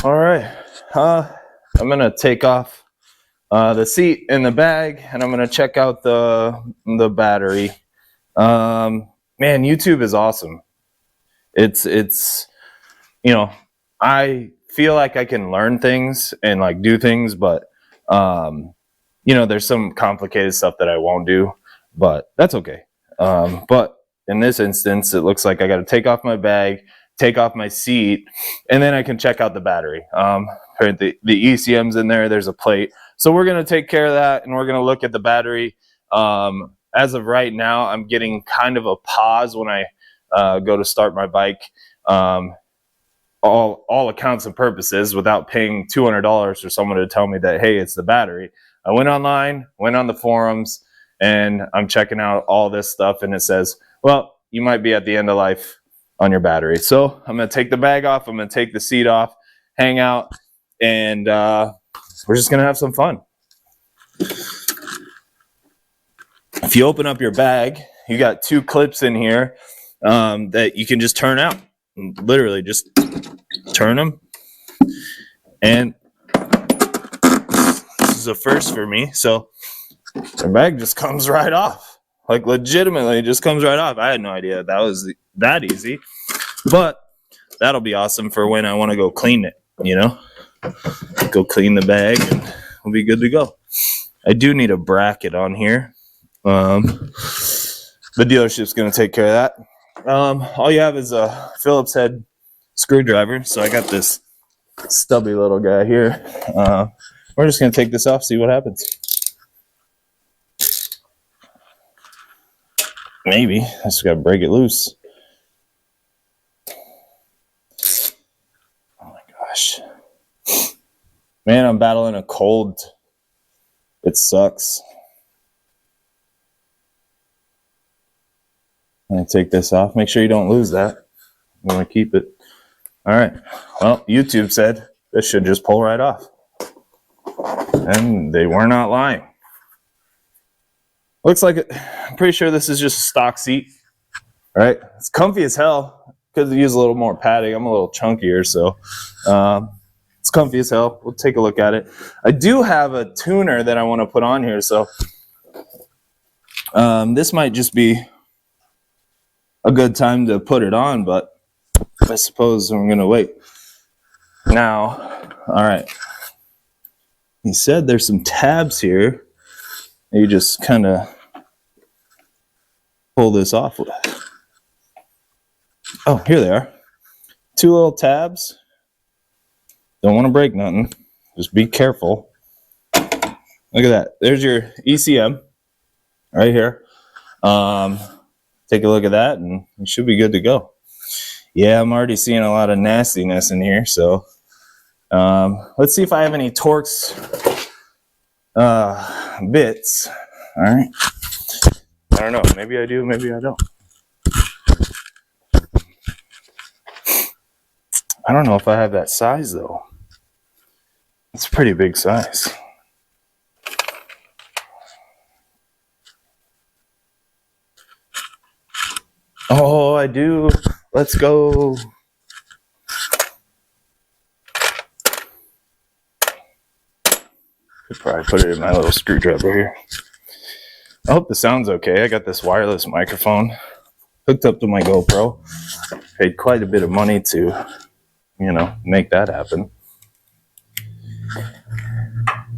All right. I'm gonna take off the seat and the bag, and I'm gonna check out the battery. Man, YouTube is awesome. It's I feel like I can learn things and like do things, but there's some complicated stuff that I won't do, but that's okay. But in this instance, it looks like I got to take off my bag, take off my seat, and then I can check out the battery. The ECM's in there. There's a plate. So we're going to take care of that, and we're going to look at the battery. As of right now, I'm getting kind of a pause when I go to start my bike. All accounts and purposes, without paying $200 for someone to tell me that, hey, it's the battery. I went online, went on the forums, and I'm checking out all this stuff, and it says, well, you might be at the end of life on your battery. So I'm going to take the bag off, I'm going to take the seat off, hang out, and we're just going to have some fun. If you open up your bag, you got two clips in here that you can just turn out. Literally just turn them, and this is a first for me. So the bag just comes right off, like legitimately just comes right off. I had no idea that was that easy, but that'll be awesome for when I want to go clean it, go clean the bag and we'll be good to go. I do need a bracket on here. The dealership's going to take care of that. All you have is a Phillips head screwdriver. So I got this stubby little guy here. We're just going to take this off, see what happens. Maybe. I just got to break it loose. Oh my gosh. Man, I'm battling a cold. It sucks. I'm going to take this off. Make sure you don't lose that. You want to keep it. All right. Well, YouTube said this should just pull right off. And they were not lying. Looks like it. I'm pretty sure this is just a stock seat. All right. It's comfy as hell. Could use a little more padding. I'm a little chunkier, so it's comfy as hell. We'll take a look at it. I do have a tuner that I want to put on here, so this might just be a good time to put it on, but I suppose I'm going to wait. Now, all right. He said there's some tabs here. You just kind of pull this off with. Oh, here they are. Two little tabs. Don't want to break nothing. Just be careful. Look at that. There's your ECM right here. Take a look at that, and you should be good to go. Yeah, I'm already seeing a lot of nastiness in here, so let's see if I have any Torx bits. All right. I don't know. Maybe I do, maybe I don't. I don't know if I have that size, though. It's a pretty big size. Oh, I do. Let's go. Could probably put it in my little screwdriver here. I hope the sound's okay. I got this wireless microphone hooked up to my GoPro. Paid quite a bit of money to, make that happen.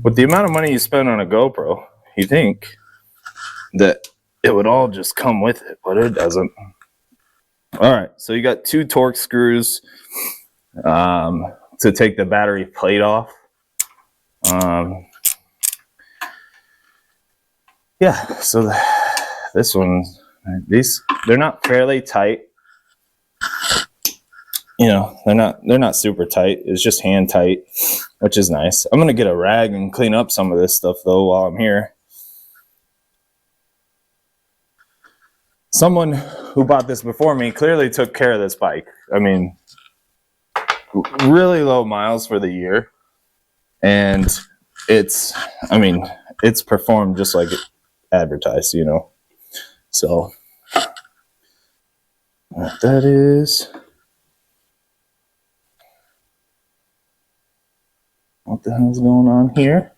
With the amount of money you spend on a GoPro, you think that it would all just come with it, but it doesn't. All right, so you got two Torx screws to take the battery plate off. Yeah, so this one, they're not fairly tight. They're not super tight. It's just hand tight, which is nice. I'm gonna get a rag and clean up some of this stuff though while I'm here. Someone who bought this before me clearly took care of this bike. I mean, really low miles for the year, and it's performed just like advertised, So what that is. what the hell's going on here.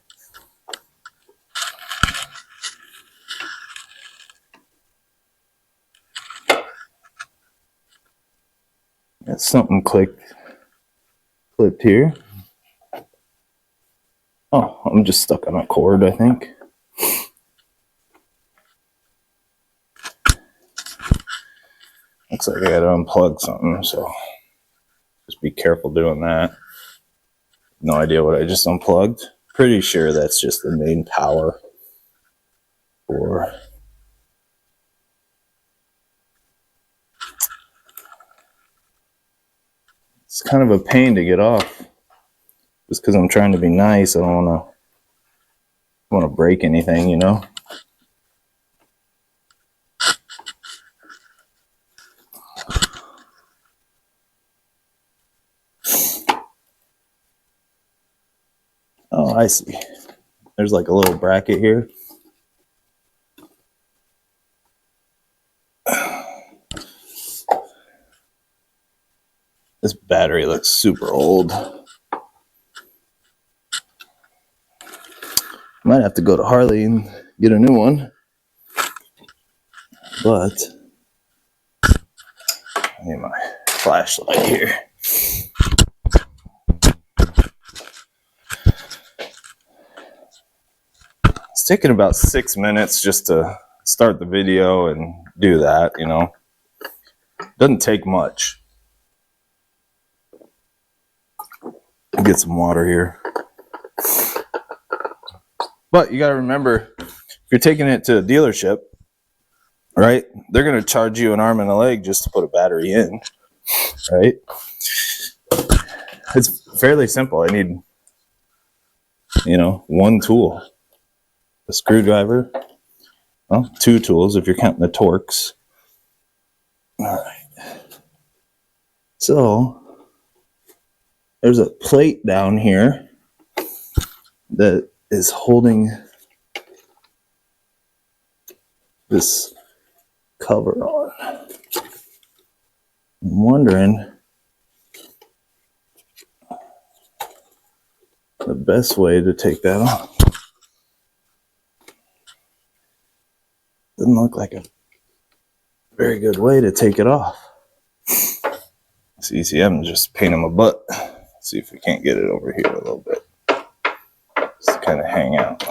Got something clipped here. Oh, I'm just stuck on a cord, I think. Looks like I gotta unplug something, so just be careful doing that. No idea what I just unplugged. Pretty sure that's just the main power for. It's kind of a pain to get off. Just because I'm trying to be nice, I don't want to break anything, you know. Oh, I see. There's like a little bracket here. This battery looks super old. Might have to go to Harley and get a new one. But I need my flashlight here. It's taking about 6 minutes just to start the video and do that, you know. Doesn't take much. Get some water here. But you got to remember, if you're taking it to a dealership, right, they're going to charge you an arm and a leg just to put a battery in, right? It's fairly simple. I need, you know, one tool, a screwdriver, well, two tools if you're counting the Torx. All right. So there's a plate down here that is holding this cover on. I'm wondering the best way to take that off. Doesn't look like a very good way to take it off. CCM just pain in my butt. Let's see if we can't get it over here a little bit. Just kind of hang out.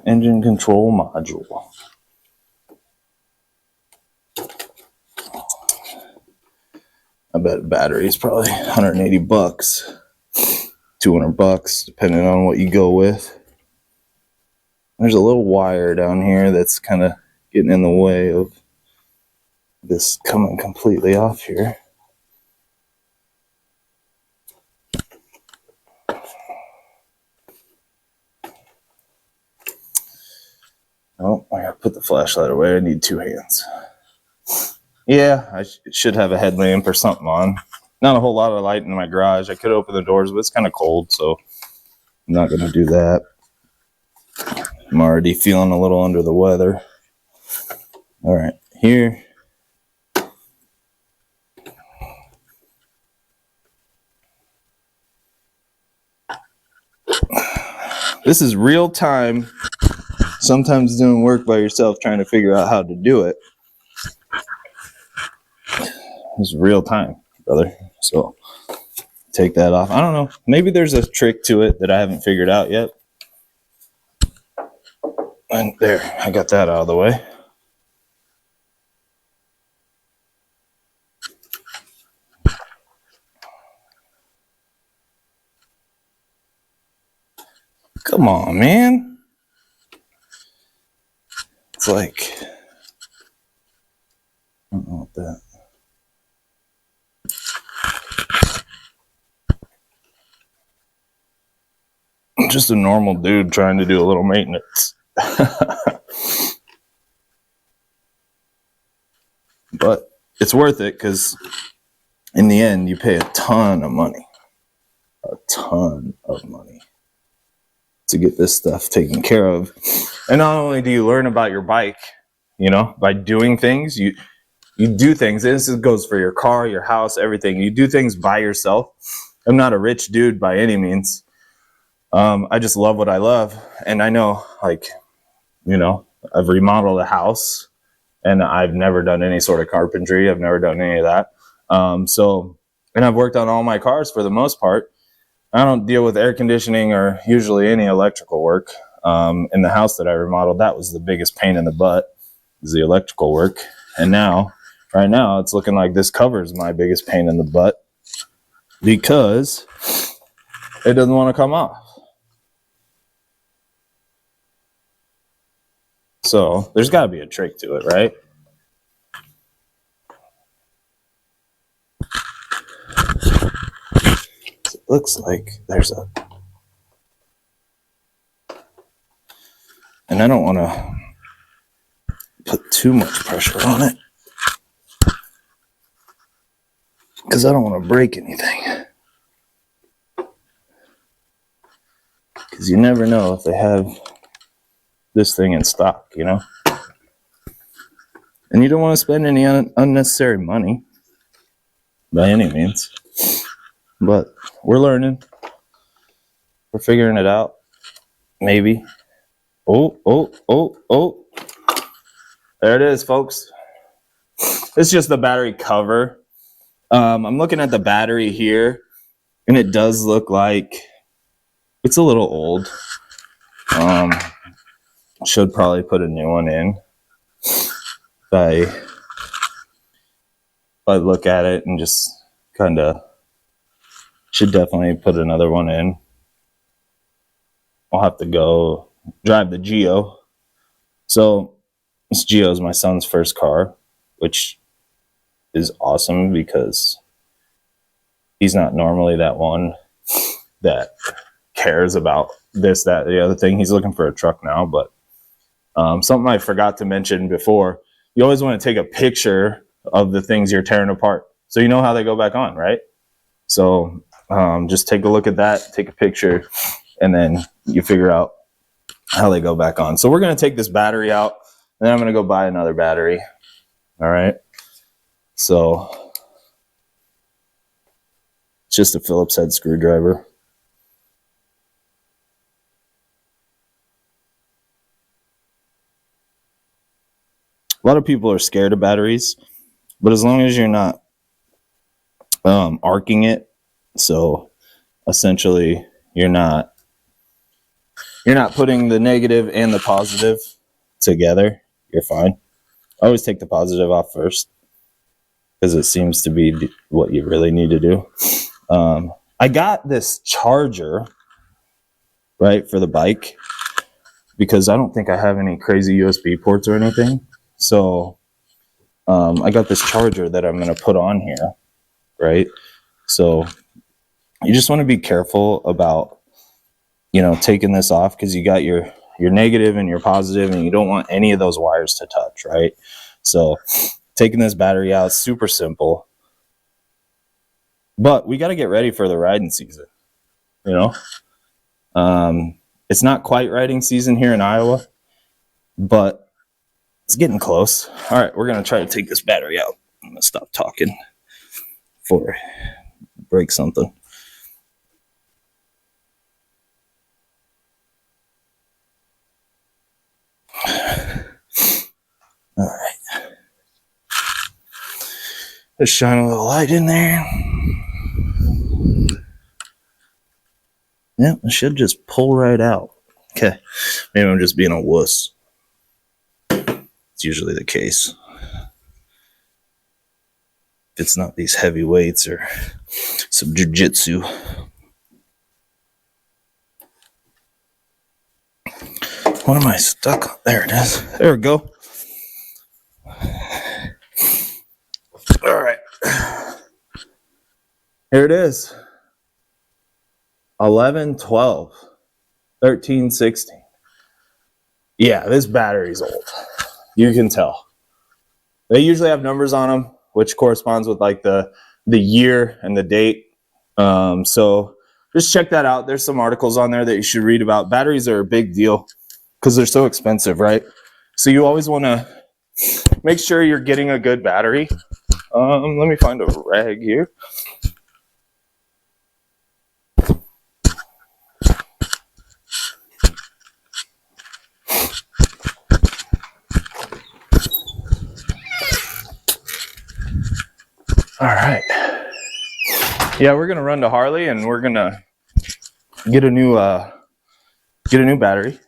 Engine control module. I bet battery is probably 180 bucks, 200 bucks, depending on what you go with. There's a little wire down here that's kind of getting in the way of this coming completely off here. Oh, I gotta put the flashlight away. I need two hands. Yeah, I should have a headlamp or something on. Not a whole lot of light in my garage. I could open the doors, but it's kind of cold, so I'm not gonna do that. I'm already feeling a little under the weather. All right, here. This is real time. Sometimes doing work by yourself, trying to figure out how to do it. It's real time, brother. So take that off. I don't know. Maybe there's a trick to it that I haven't figured out yet. And there, I got that out of the way. Come on, man. It's like, I don't know what that. I'm just a normal dude trying to do a little maintenance. But it's worth it because in the end, you pay a ton of money. A ton of money to get this stuff taken care of. And not only do you learn about your bike, you know, by doing things, you do things. This goes for your car, your house, everything. You do things by yourself. I'm not a rich dude by any means. I just love what I love. And I know, like, you know, I've remodeled a house and I've never done any sort of carpentry. I've never done any of that. And I've worked on all my cars for the most part. I don't deal with air conditioning or usually any electrical work. In the house that I remodeled, that was the biggest pain in the butt, is the electrical work. And right now, it's looking like this covers my biggest pain in the butt because it doesn't want to come off. So there's got to be a trick to it, right? It looks like there's a... And I don't want to put too much pressure on it because I don't want to break anything. Because you never know if they have this thing in stock, you know? And you don't want to spend any unnecessary money by any means. But we're learning. We're figuring it out. Maybe. Oh. There it is, folks. It's just the battery cover. I'm looking at the battery here, and it does look like it's a little old. Should probably put a new one in. If I look at it and just kind of should definitely put another one in. I'll have to go drive the Geo. So this Geo is my son's first car, which is awesome because he's not normally that one that cares about this, that, the other thing. He's looking for a truck now, but something I forgot to mention before, you always want to take a picture of the things you're tearing apart so you know how they go back on, right? So just take a look at that, take a picture, and then you figure out how they go back on. So we're going to take this battery out, and then I'm going to go buy another battery. All right. So it's just a Phillips head screwdriver. A lot of people are scared of batteries, but as long as you're not arcing it, so essentially you're not putting the negative and the positive together, you're fine. I always take the positive off first because it seems to be what you really need to do. I got this charger, right, for the bike because I don't think I have any crazy USB ports or anything. So I got this charger that I'm going to put on here, right? So you just want to be careful about, you know, taking this off because you got your negative and your positive, and you don't want any of those wires to touch, right? So taking this battery out, super simple. But we got to get ready for the riding season, you know? It's not quite riding season here in Iowa, but it's getting close. All right, we're going to try to take this battery out. I'm going to stop talking before I break something. All right. Just shine a little light in there. Yep, it should just pull right out. Okay, maybe I'm just being a wuss. It's usually the case. If it's not these heavy weights or some jiu-jitsu. What am I stuck on? There it is. There we go. All right. Here it is. 11, 12, 13, 16. Yeah, this battery's old. You can tell. They usually have numbers on them, which corresponds with like the year and the date. So just check that out. There's some articles on there that you should read about. Batteries are a big deal because they're so expensive, right? So you always want to make sure you're getting a good battery. Let me find a rag here. All right. Yeah, we're gonna run to Harley and we're gonna get a new battery.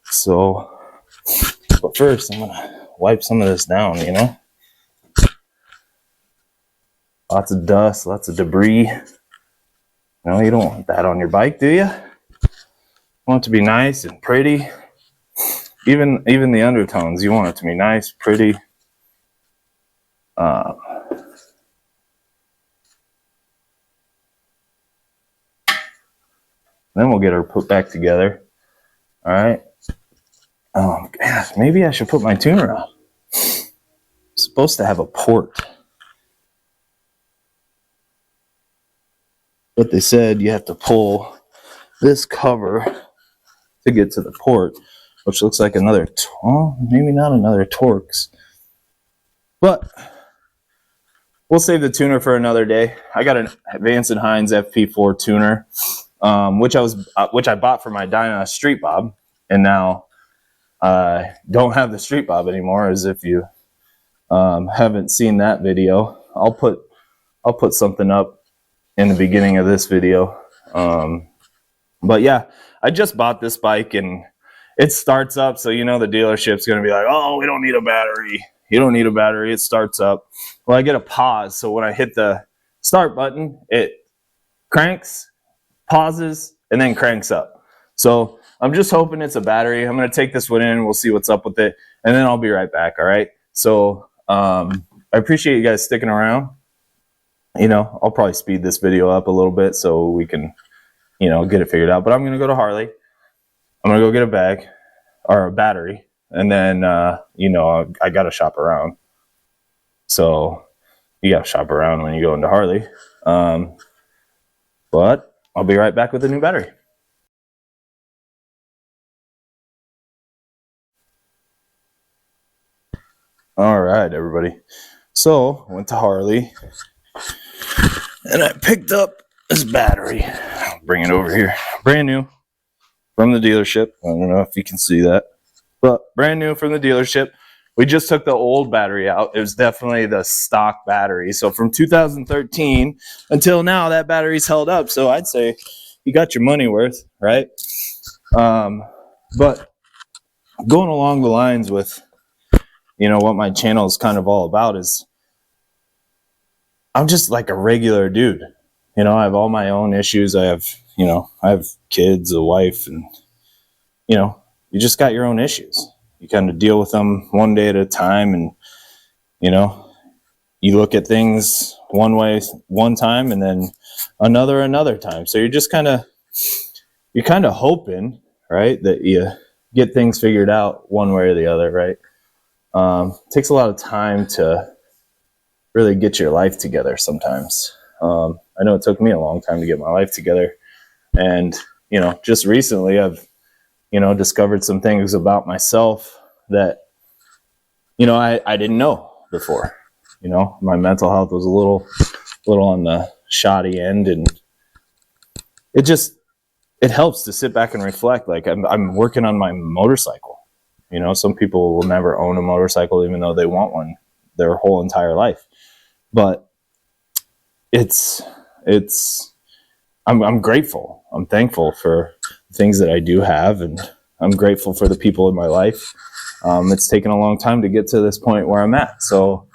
So, but first I'm gonna wipe some of this down, you know. Lots of dust, lots of debris. No, you don't want that on your bike, do you? You want it to be nice and pretty. Even the undertones, you want it to be nice, pretty. Then we'll get her put back together. All right. Maybe I should put my tuner on. It's supposed to have a port. But they said you have to pull this cover to get to the port, which looks like another, maybe not another Torx. But we'll save the tuner for another day. I got an Vance & Hines FP4 tuner, which I bought for my Dyna Street Bob, and now I don't have the Street Bob anymore. As if you haven't seen that video, I'll put something up in the beginning of this video. But yeah, I just bought this bike and it starts up, so you know the dealership's gonna be like, oh, we don't need a battery. You don't need a battery, it starts up. Well, I get a pause, so when I hit the start button, it cranks, pauses, and then cranks up. So I'm just hoping it's a battery. I'm gonna take this one in, we'll see what's up with it, and then I'll be right back, all right? So I appreciate you guys sticking around. You know, I'll probably speed this video up a little bit so we can, you know, get it figured out. But I'm gonna go to Harley. I'm gonna go get a bag or a battery, and then you know, I gotta shop around. So you gotta shop around when you go into Harley. But I'll be right back with a new battery. All right, everybody. So I went to Harley and I picked up this battery. I'll bring it over here. Brand new from the dealership. I don't know if you can see that, but brand new from the dealership. We just took the old battery out. It was definitely the stock battery. So from 2013 until now, that battery's held up. So I'd say you got your money worth, right? But going along the lines with, you know, what my channel is kind of all about is I'm just like a regular dude. You know, I have all my own issues. I have kids, a wife, and, you know, you just got your own issues. You kind of deal with them one day at a time, and, you know, you look at things one way one time and then another time. So you're just kind of hoping, right, that you get things figured out one way or the other, right? It takes a lot of time to really get your life together sometimes. I know it took me a long time to get my life together. And, you know, just recently I've, you know, discovered some things about myself that, you know, I didn't know before. You know, my mental health was a little on the shoddy end, and it helps to sit back and reflect. Like I'm working on my motorcycle. You know, some people will never own a motorcycle even though they want one their whole entire life. But I'm grateful. I'm thankful for things that I do have, and I'm grateful for the people in my life. It's taken a long time to get to this point where I'm at. So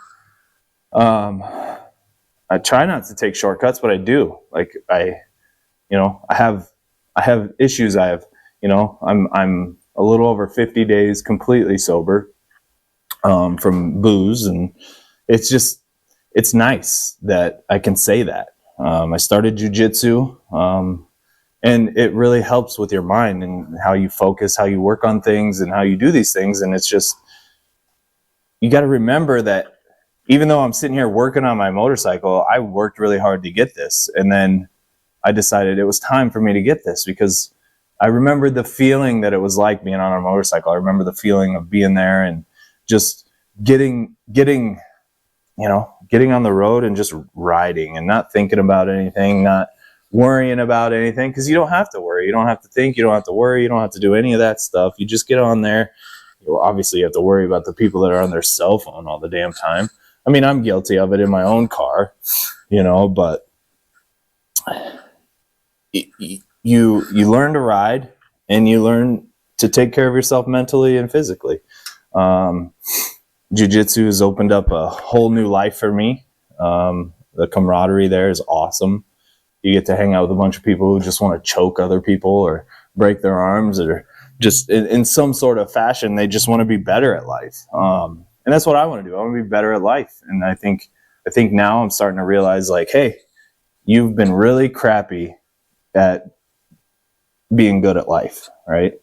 I try not to take shortcuts, but I do. Like I have issues. I'm a little over 50 days completely sober from booze, and it's nice that I can say that. I started jiu-jitsu, and it really helps with your mind and how you focus, how you work on things, and how you do these things. And it's just, you got to remember that even though I'm sitting here working on my motorcycle, I worked really hard to get this. And then I decided it was time for me to get this because I remember the feeling that it was like being on a motorcycle. I remember the feeling of being there and just getting on the road and just riding and not thinking about anything, not worrying about anything, because you don't have to worry. You don't have to think. You don't have to worry. You don't have to do any of that stuff. You just get on there. Obviously, you have to worry about the people that are on their cell phone all the damn time. I mean, I'm guilty of it in my own car, but you learn to ride and you learn to take care of yourself mentally and physically. Jiu-jitsu has opened up a whole new life for me. The camaraderie there is awesome. You get to hang out with a bunch of people who just want to choke other people or break their arms, or just in some sort of fashion, they just want to be better at life. And that's what I want to do. I want to be better at life. And I think now I'm starting to realize, like, hey, you've been really crappy at being good at life, right?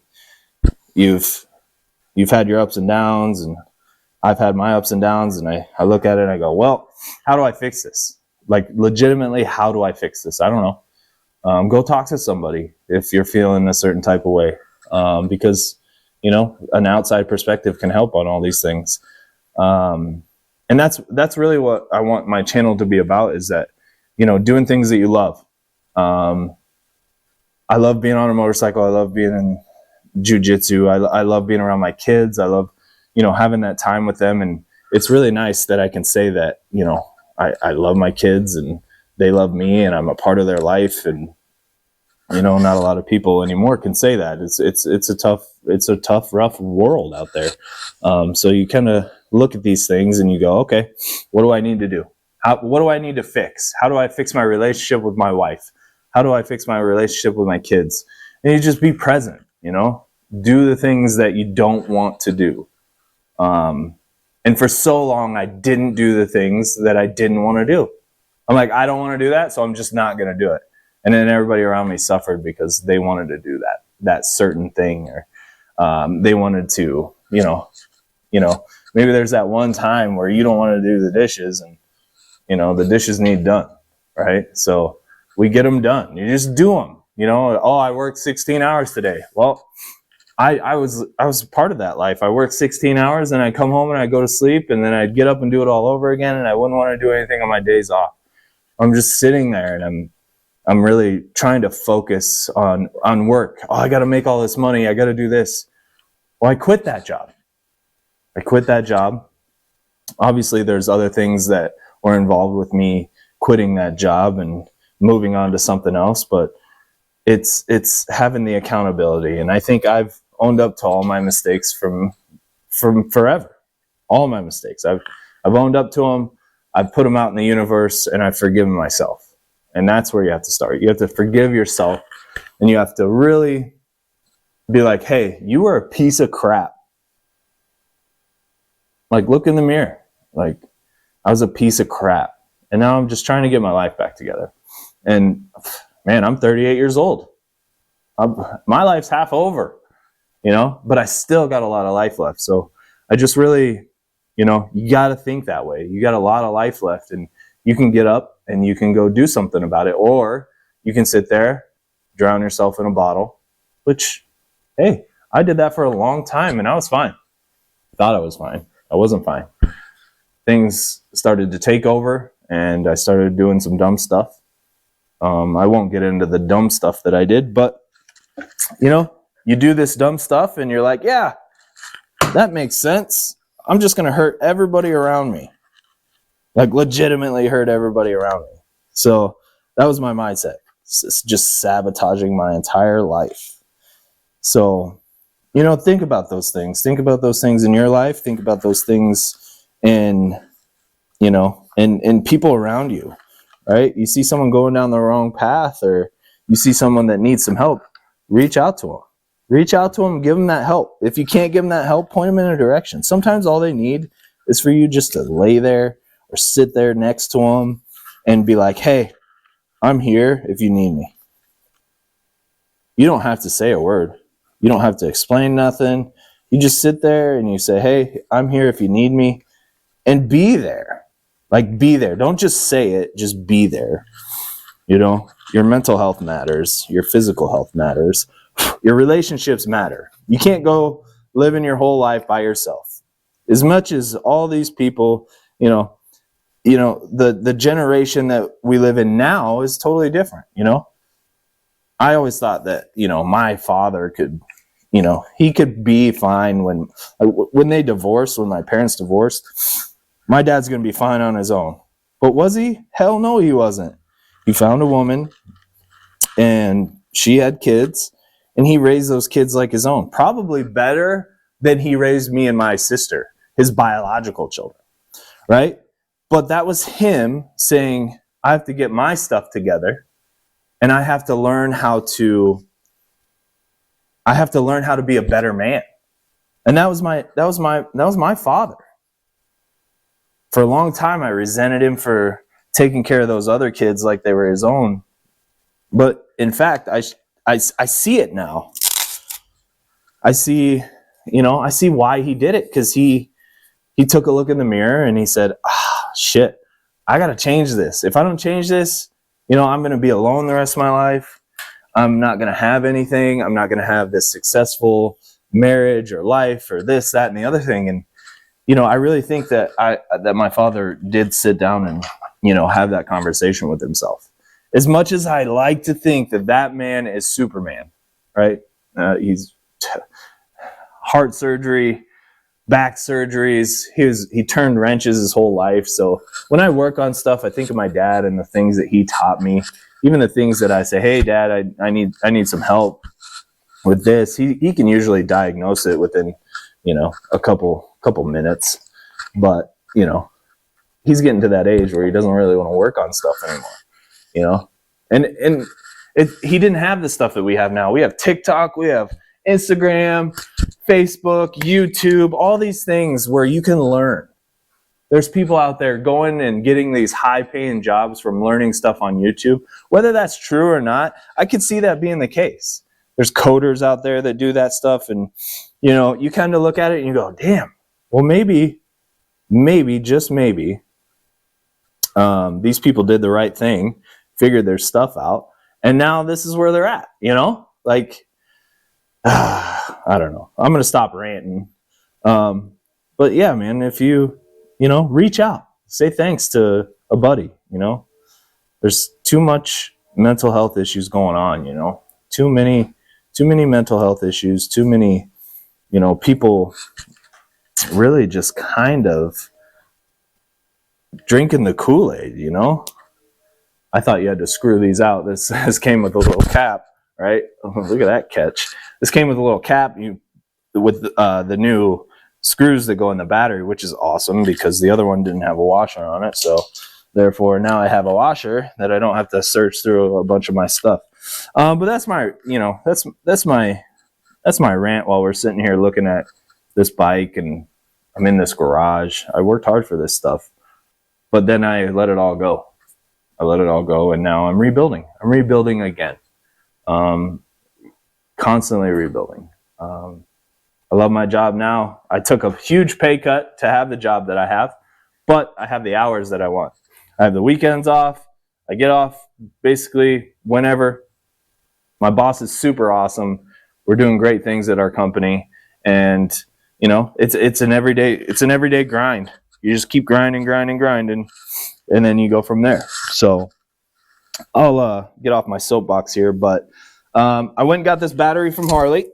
You've had your ups and downs, and I've had my ups and downs, and I look at it and I go, well, how do I fix this? Like, legitimately, how do I fix this? I don't know. Go talk to somebody if you're feeling a certain type of way, because, an outside perspective can help on all these things. And that's really what I want my channel to be about, is that, doing things that you love. I love being on a motorcycle. I love being in jiu-jitsu. I love being around my kids. I love, having that time with them. And it's really nice that I can say that, I love my kids and they love me and I'm a part of their life. And, not a lot of people anymore can say that. It's a tough, rough world out there. So you kind of look at these things and you go, okay, what do I need to do? What do I need to fix? How do I fix my relationship with my wife? How do I fix my relationship with my kids? And you just be present, do the things that you don't want to do. And for so long, I didn't do the things that I didn't want to do. I'm like, I don't want to do that, so I'm just not going to do it. And then everybody around me suffered because they wanted to do that certain thing, or they wanted to, maybe there's that one time where you don't want to do the dishes, and the dishes need done, right? So we get them done. You just do them. Oh, I worked 16 hours today. Well, I was part of that life. I worked 16 hours and I come home and I go to sleep, and then I'd get up and do it all over again, and I wouldn't want to do anything on my days off. I'm just sitting there and I'm really trying to focus on work. Oh, I got to make all this money. I got to do this. Well, I quit that job. Obviously, there's other things that were involved with me quitting that job and moving on to something else, but it's having the accountability. And I think I've owned up to all my mistakes from forever. All my mistakes. I've owned up to them. I've put them out in the universe, and I've forgiven myself. And that's where you have to start. You have to forgive yourself, and you have to really be like, hey, you were a piece of crap. Like, look in the mirror. Like, I was a piece of crap. And now I'm just trying to get my life back together. And man, I'm 38 years old. My life's half over, but I still got a lot of life left. So I just really, you got to think that way. You got a lot of life left, and you can get up and you can go do something about it. Or you can sit there, drown yourself in a bottle, which, hey, I did that for a long time and I was fine. Thought I was fine. I wasn't fine. Things started to take over and I started doing some dumb stuff. I won't get into the dumb stuff that I did, but you do this dumb stuff and you're like, yeah, that makes sense. I'm just going to hurt everybody around me. Like, legitimately hurt everybody around me. So that was my mindset. It's just sabotaging my entire life. So, think about those things. Think about those things in your life. Think about those things in people around you. Right? You see someone going down the wrong path, or you see someone that needs some help, reach out to them. Reach out to them, give them that help. If you can't give them that help, point them in a direction. Sometimes all they need is for you just to lay there or sit there next to them and be like, hey, I'm here if you need me. You don't have to say a word. You don't have to explain nothing. You just sit there and you say, hey, I'm here if you need me, and be there. Like, be there. Don't just say it, just be there. Your mental health matters. Your physical health matters. Your relationships matter. You can't go living your whole life by yourself. As much as all these people, the generation that we live in now is totally different. I always thought that, my father could, he could be fine when they divorced, when my parents divorced. My dad's going to be fine on his own. But was he? Hell no, he wasn't. He found a woman, and she had kids, and he raised those kids like his own. Probably better than he raised me and my sister, his biological children, right? But that was him saying, I have to get my stuff together, and I have to learn how to be a better man. And that was my father. For a long time, I resented him for taking care of those other kids like they were his own. But in fact, I see it now. I see why he did it, because he took a look in the mirror and he said, shit, I got to change this. If I don't change this, I'm going to be alone the rest of my life. I'm not going to have anything. I'm not going to have this successful marriage or life or this, that, and the other thing. And, I really think that my father did sit down and, have that conversation with himself. As much as I like to think that man is Superman, right? He's heart surgery, back surgeries. He turned wrenches his whole life. So when I work on stuff, I think of my dad and the things that he taught me. Even the things that I say, hey, Dad, I need some help with this. He can usually diagnose it within, a couple minutes. But, he's getting to that age where he doesn't really want to work on stuff anymore, And he didn't have the stuff that we have now. We have TikTok, we have Instagram, Facebook, YouTube, all these things where you can learn. There's people out there going and getting these high-paying jobs from learning stuff on YouTube. Whether that's true or not, I could see that being the case. There's coders out there that do that stuff, and you kind of look at it and you go, damn, well, maybe, just maybe, these people did the right thing, figured their stuff out, and now this is where they're at, I don't know. I'm going to stop ranting. But yeah, man, if you reach out, say thanks to a buddy, there's too much mental health issues going on, too many mental health issues, too many, people really just kind of drinking the Kool-Aid, I thought you had to screw these out. This came with a little cap, right? Look at that catch. This came with a little cap with the new screws that go in the battery, which is awesome because the other one didn't have a washer on it. So therefore now I have a washer that I don't have to search through a bunch of my stuff. But that's my, that's my rant while we're sitting here looking at this bike and I'm in this garage. I worked hard for this stuff, but then I let it all go. And now I'm rebuilding. I'm rebuilding again. Constantly rebuilding. I love my job now. I took a huge pay cut to have the job that I have, but I have the hours that I want. I have the weekends off. I get off basically whenever. My boss is super awesome. We're doing great things at our company, and it's an everyday grind. You just keep grinding, and then you go from there. So I'll get off my soapbox here, but I went and got this battery from Harley.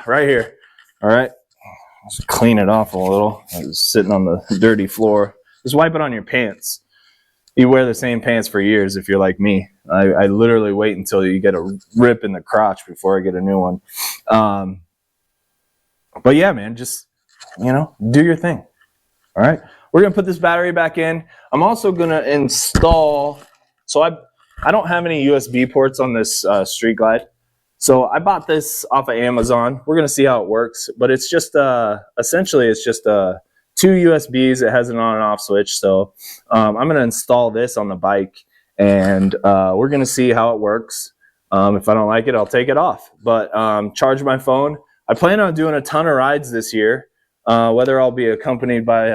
Right here. All right. Just clean it off a little. I was sitting on the dirty floor. Just wipe it on your pants. You wear the same pants for years if you're like me. I literally wait until you get a rip in the crotch before I get a new one. But yeah, man, just, do your thing. All right. We're going to put this battery back in. I'm also going to install, so I don't have any USB ports on this Street Glide. So I bought this off of Amazon. We're going to see how it works, but it's just essentially it's just two USBs. It has an on and off switch. So I'm going to install this on the bike, and we're going to see how it works. If I don't like it, I'll take it off. But charge my phone. I plan on doing a ton of rides this year, whether I'll be accompanied by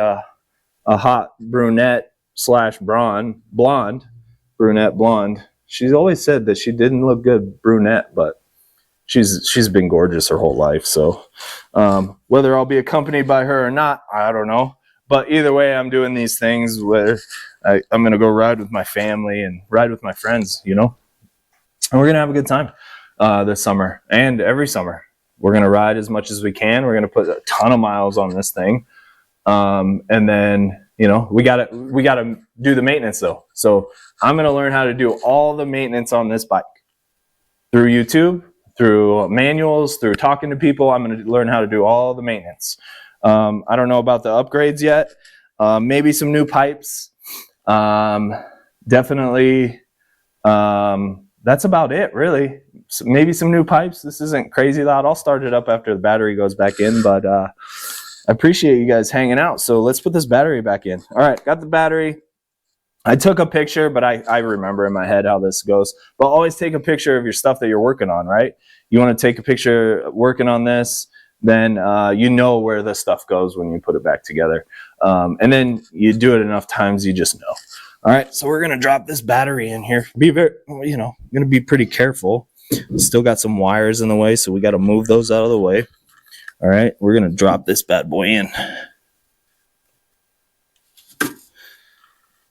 a hot brunette / blonde. She's always said that she didn't look good brunette, but she's been gorgeous her whole life. So whether I'll be accompanied by her or not, I don't know. But either way, I'm doing these things where I'm going to go ride with my family and ride with my friends, you know. And we're going to have a good time this summer and every summer. We're going to ride as much as we can. We're going to put a ton of miles on this thing. And then, you know, we got to do the maintenance though. So I'm going to learn how to do all the maintenance on this bike through YouTube, through manuals, through talking to people. I'm going to learn how to do all the maintenance. I don't know about the upgrades yet. Maybe some new pipes. Definitely. That's about it, really. So maybe some new pipes. This isn't crazy loud. I'll start it up after the battery goes back in, but I appreciate you guys hanging out. So let's put this battery back in. All right, got the battery. I took a picture, but I remember in my head how this goes. But always take a picture of your stuff that you're working on, right? You want to take a picture working on this, then you know where the stuff goes when you put it back together. And then you do it enough times, you just know. All right, so we're gonna drop this battery in here. Be very, you know, gonna be pretty careful. Still got some wires in the way, so we got to move those out of the way. All right, we're gonna drop this bad boy in.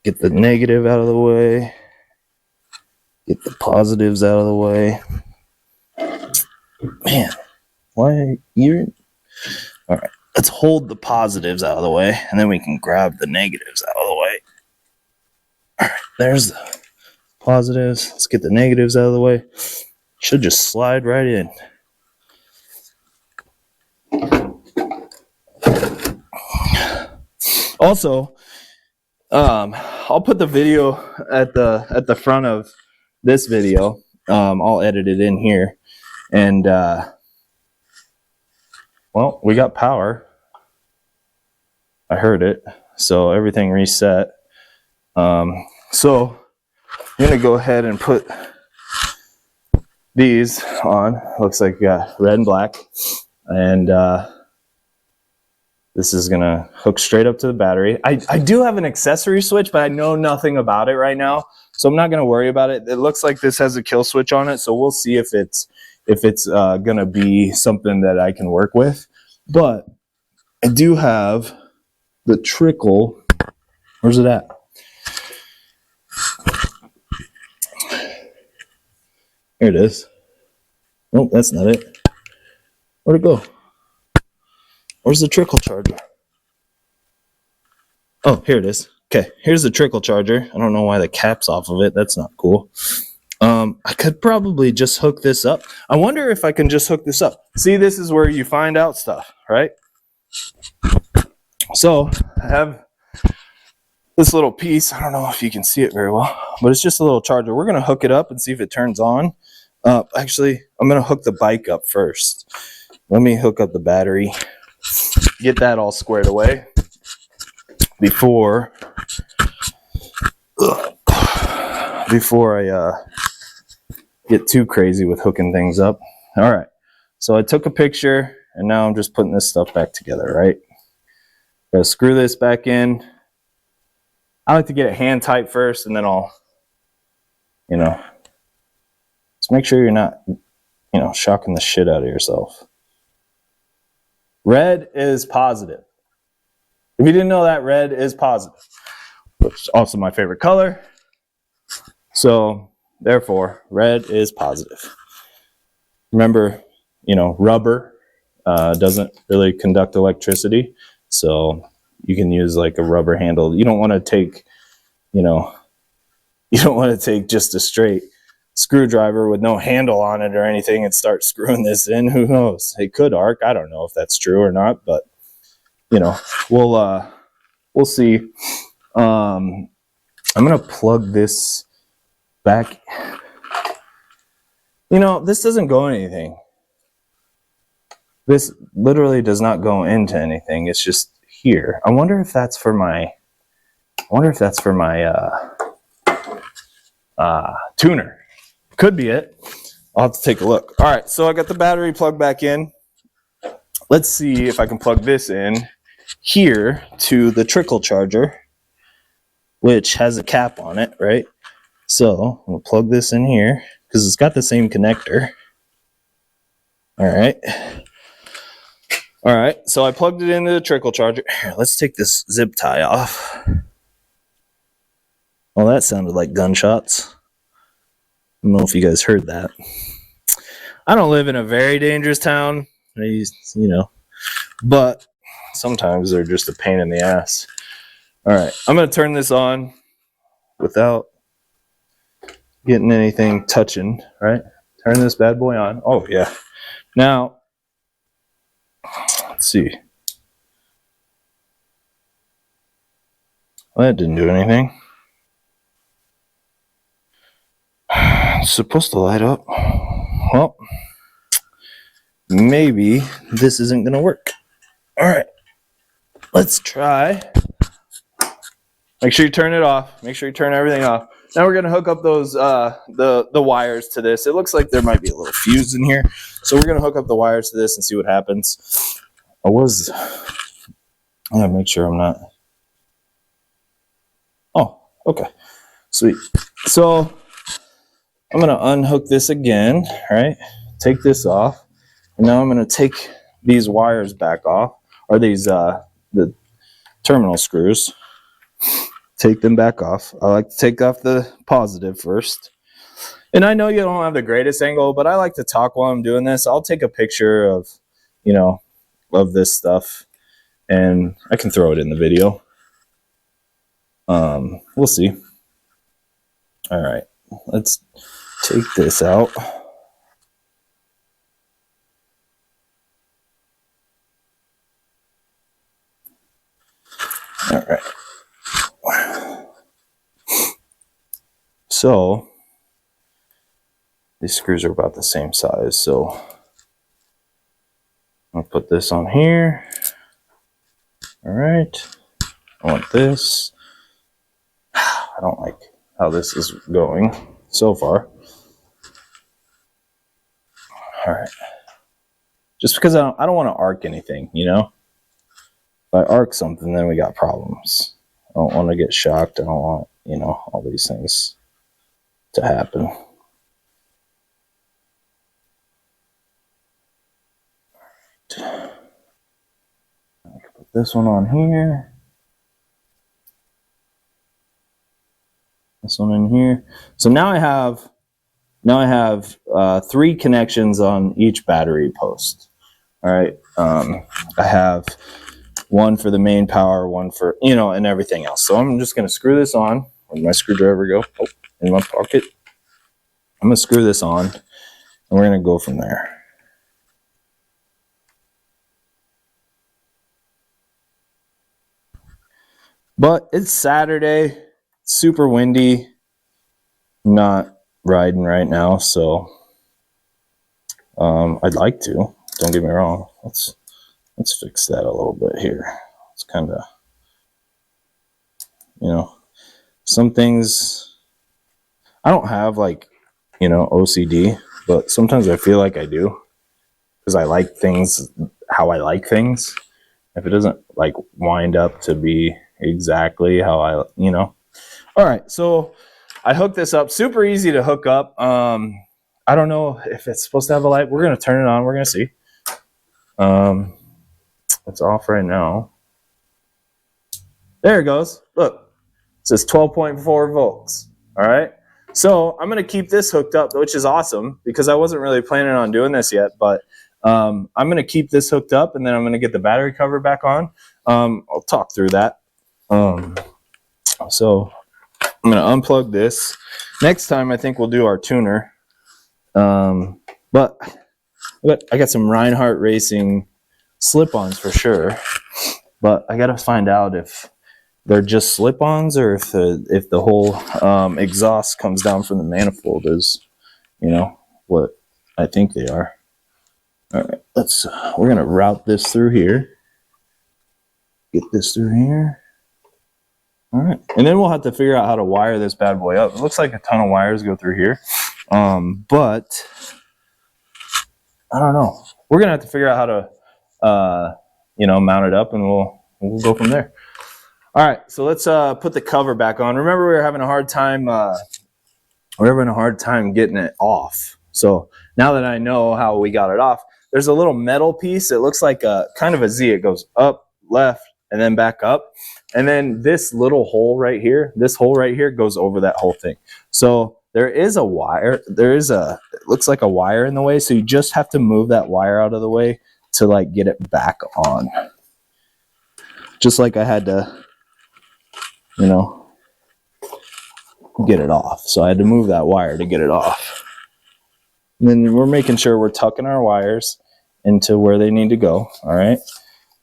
Get the negative out of the way. Get the positives out of the way. Man, why you? All right, let's hold the positives out of the way, and then we can grab the negatives out of the way. All right, there's the positives. Let's get the negatives out of the way. Should just slide right in. Also, I'll put the video at the front of this video. I'll edit it in here, and well, we got power. I heard it, so everything reset. So I'm gonna go ahead and put these on. Looks like we got red and black, and this is gonna hook straight up to the battery. I do have an accessory switch, but I know nothing about it right now, so I'm not gonna worry about it. It looks like this has a kill switch on it, so we'll see if it's gonna be something that I can work with. But I do have the trickle. Where's it at? Here it is. Nope, that's not it. Where'd it go? Where's the trickle charger? Oh, here it is. Okay, here's the trickle charger. I don't know why the cap's off of it. That's not cool. I could probably just hook this up. I wonder if I can just hook this up. See, this is where you find out stuff, right? So I have this little piece. I don't know if you can see it very well, but it's just a little charger. We're going to hook it up and see if it turns on. Actually, I'm going to hook the bike up first. Let me hook up the battery. Get that all squared away before I get too crazy with hooking things up. All right, so I took a picture, and now I'm just putting this stuff back together, right? Gotta screw this back in. I like to get it hand tight first, and then I'll, you know, just make sure you're not, you know, shocking the shit out of yourself. Red is positive. If you didn't know that, red is positive, which is also my favorite color. So therefore, red is positive. Remember, you know, rubber doesn't really conduct electricity, so you can use like a rubber handle. You don't want to take, you know, you don't want to take just a straight screwdriver with no handle on it or anything and start screwing this in. Who knows? It could arc. I don't know if that's true or not, but you know, we'll see. I'm gonna plug this back. You know, this doesn't go anything. This literally does not go into anything. It's just here. I wonder if that's for my tuner. Could be it. I'll have to take a look. All right, so I got the battery plugged back in. Let's see if I can plug this in here to the trickle charger, which has a cap on it, right? So I'm gonna plug this in here because it's got the same connector. All right. All right, so I plugged it into the trickle charger. Here, let's take this zip tie off. Well, that sounded like gunshots. I don't know if you guys heard that. I don't live in a very dangerous town, but sometimes they're just a pain in the ass. All right, I'm going to turn this on without getting anything touching, right? Turn this bad boy on. Oh, yeah. Now, let's see. Well, that didn't do anything. It's supposed to light up. Well, maybe this isn't going to work. All right, let's try. Make sure you turn it off. Make sure you turn everything off. Now we're going to hook up those the wires to this. It looks like there might be a little fuse in here. So we're going to hook up the wires to this and see what happens. I'm going to make sure I'm not. Oh, okay. Sweet. So I'm going to unhook this again, right? Take this off. And now I'm going to take these wires back off, or these the terminal screws. Take them back off. I like to take off the positive first. And I know you don't have the greatest angle, but I like to talk while I'm doing this. I'll take a picture of, of this stuff, and I can throw it in the video. We'll see. All right, let's take this out. All right. So these screws are about the same size. So I'll put this on here. All right. I want this. I don't like how this is going so far. All right. Just because I don't want to arc anything, If I arc something, then we got problems. I don't want to get shocked. I don't want, all these things to happen. I can put this one on here. This one in here. So now I have 3 connections on each battery post. All right. I have one for the main power, one for, and everything else. So I'm just going to screw this on. Where'd my screwdriver go? Oh, in my pocket. I'm going to screw this on, and we're going to go from there. But it's Saturday, super windy. I'm not riding right now, so I'd like to. Don't get me wrong. Let's fix that a little bit here. It's kind of, some things I don't have, like, OCD, but sometimes I feel like I do, because I like things how I like things. If it doesn't like wind up to be exactly how I, All right, so I hooked this up. Super easy to hook up. I don't know if it's supposed to have a light. We're gonna turn it on. We're gonna see. It's off right now. There it goes. Look, it says 12.4 volts. All right. So I'm going to keep this hooked up, which is awesome because I wasn't really planning on doing this yet, but I'm going to keep this hooked up, and then I'm going to get the battery cover back on. I'll talk through that. So I'm going to unplug this. Next time, I think we'll do our tuner. But I got some Reinhardt Racing slip-ons for sure, but I got to find out if they're just slip-ons or if the whole exhaust comes down from the manifold is, what I think they are. All right, we're gonna route this through here. Get this through here. All right, and then we'll have to figure out how to wire this bad boy up. It looks like a ton of wires go through here, but I don't know. We're gonna have to figure out how to, mount it up, and we'll go from there. All right, so let's put the cover back on. Remember, we were having a hard time. Getting it off. So now that I know how we got it off, there's a little metal piece. It looks like a kind of a Z. It goes up, left, and then back up. And then this little hole right here, goes over that whole thing. So there is a wire. It looks like a wire in the way. So you just have to move that wire out of the way to like get it back on. Just like I had to, you know, get it off. So I had to move that wire to get it off. And then we're making sure we're tucking our wires into where they need to go. All right.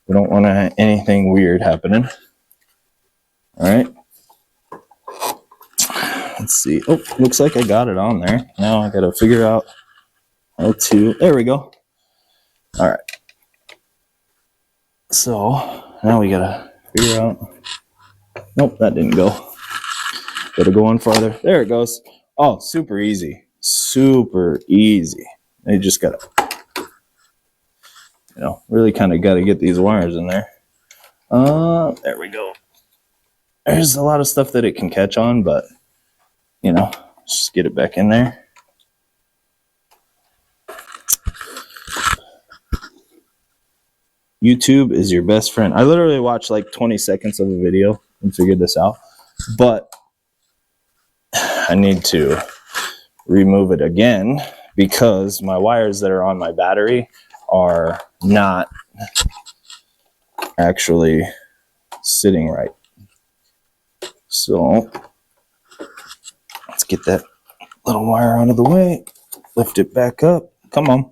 We don't want anything weird happening. All right. Let's see. Oh, looks like I got it on there. Now I got to figure out how to. There we go. All right. So now we got to figure out. Nope, that didn't go. Got to go on farther. There it goes. Oh, super easy. Super easy. You just got to, you know, really kind of got to get these wires in there. There we go. There's a lot of stuff that it can catch on, but, you know, just get it back in there. YouTube is your best friend. I literally watched like 20 seconds of a video and figured this out, but I need to remove it again because my wires that are on my battery are not actually sitting right. So let's get that little wire out of the way, lift it back up. Come on.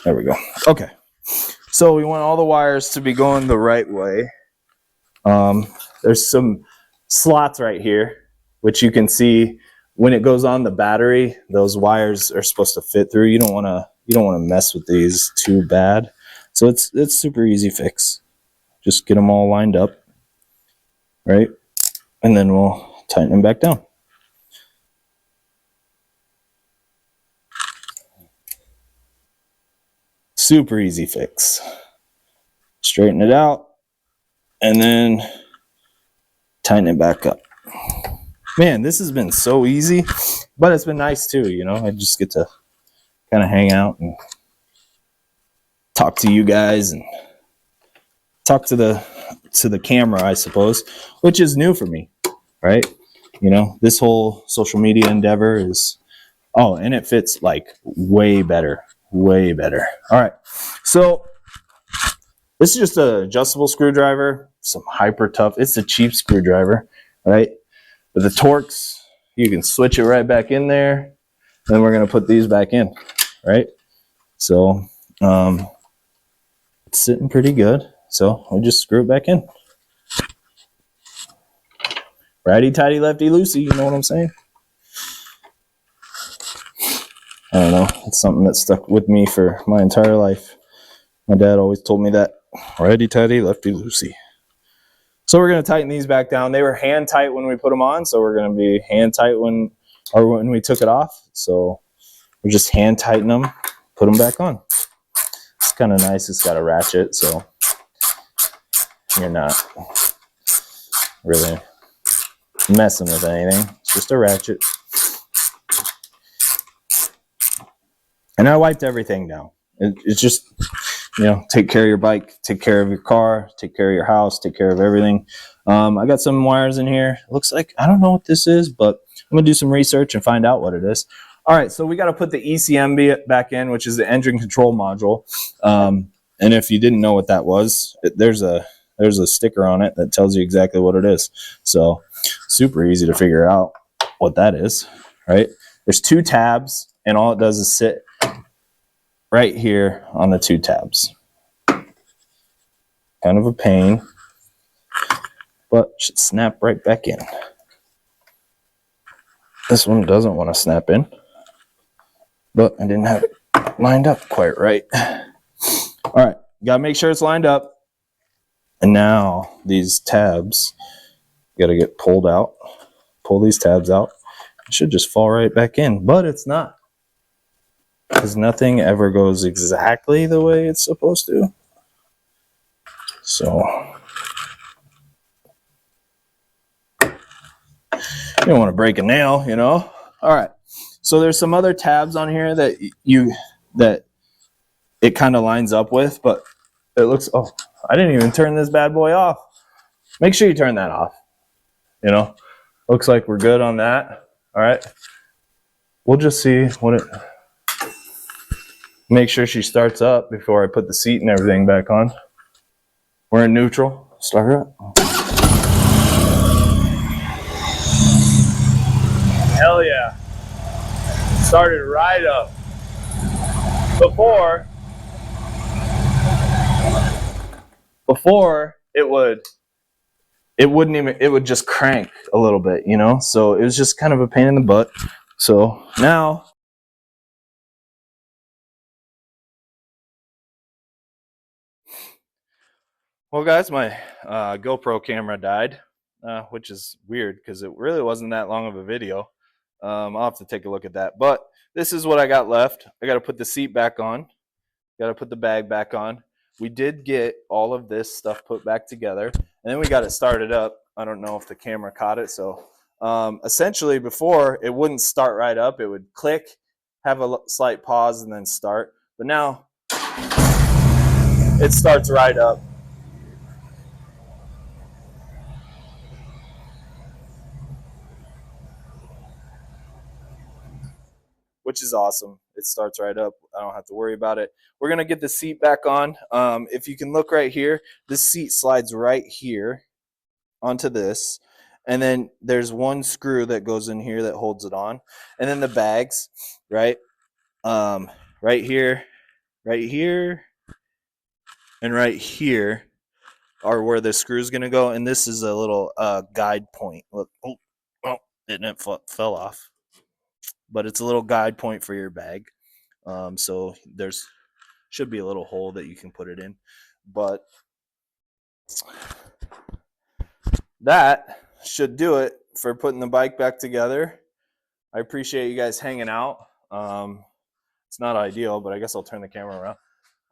There we go. Okay. So we want all the wires to be going the right way. There's some slots right here, which you can see when it goes on the battery, those wires are supposed to fit through. You don't want to mess with these too bad. So it's super easy fix. Just get them all lined up, right? And then we'll tighten them back down. Super easy fix. Straighten it out and then tighten it back up. Man, this has been so easy, but it's been nice too, you know. I just get to kind of hang out and talk to you guys and talk to the camera, I suppose, which is new for me, right? You know, this whole social media endeavor is, oh, and it fits like way better. All right, so this is just an adjustable screwdriver, some hyper tough. It's a cheap screwdriver, right? But the Torx, you can switch it right back in there. And then we're going to put these back in, right? So it's sitting pretty good. So we'll just screw it back in. Righty tighty, lefty loosey, you know what I'm saying? I don't know. It's something that stuck with me for my entire life. My dad always told me that. Righty tighty, lefty loosey. So we're going to tighten these back down. They were hand tight when we put them on, so we're going to be hand tight when we took it off. So we're just hand tighten them, put them back on. It's kind of nice. It's got a ratchet, so you're not really messing with anything. It's just a ratchet. And I wiped everything down. It's just, you know, take care of your bike, take care of your car, take care of your house, take care of everything. I got some wires in here. It looks like, I don't know what this is, but I'm going to do some research and find out what it is. All right, so we got to put the ECM back in, which is the engine control module. And if you didn't know what that was, there's a sticker on it that tells you exactly what it is. So super easy to figure out what that is, right? There's 2 tabs, and all it does is sit right here on the 2 tabs. Kind of a pain, but should snap right back in. This one doesn't want to snap in, but I didn't have it lined up quite right. All right, gotta make sure it's lined up. And now these tabs gotta get pulled out. Pull these tabs out. It should just fall right back in, but it's not. Because nothing ever goes exactly the way it's supposed to. So you don't want to break a nail, you know. All right. So there's some other tabs on here that it kind of lines up with, but it looks, oh, I didn't even turn this bad boy off. Make sure you turn that off. You know, looks like we're good on that. All right. We'll just see what it, make sure she starts up before I put the seat and everything back on. We're in neutral. Start her up. Hell yeah. Started right up. Before it would just crank a little bit, you know? So it was just kind of a pain in the butt. So now, well guys, my GoPro camera died, which is weird because it really wasn't that long of a video. I'll have to take a look at that. But this is what I got left. I got to put the seat back on. Got to put the bag back on. We did get all of this stuff put back together, and then we got it started up. I don't know if the camera caught it. So essentially before, it wouldn't start right up. It would click, have a slight pause, and then start. But now it starts right up. Which is awesome. It starts right up. I don't have to worry about it. We're going to get the seat back on. If you can look right here, this seat slides right here onto this. And then there's one screw that goes in here that holds it on. And then the bags, right? Right here, and right here are where the screw's going to go. And this is a little guide point. Look, oh, it fell off. But it's a little guide point for your bag. So there's should be a little hole that you can put it in. But that should do it for putting the bike back together. I appreciate you guys hanging out. It's not ideal, but I guess I'll turn the camera around.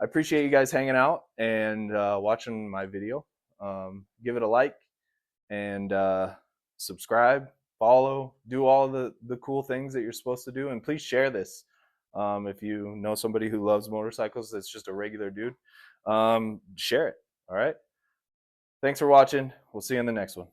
I appreciate you guys hanging out and watching my video. Give it a like and subscribe, follow, do all the cool things that you're supposed to do. And please share this. If you know somebody who loves motorcycles that's just a regular dude, share it. All right. Thanks for watching. We'll see you in the next one.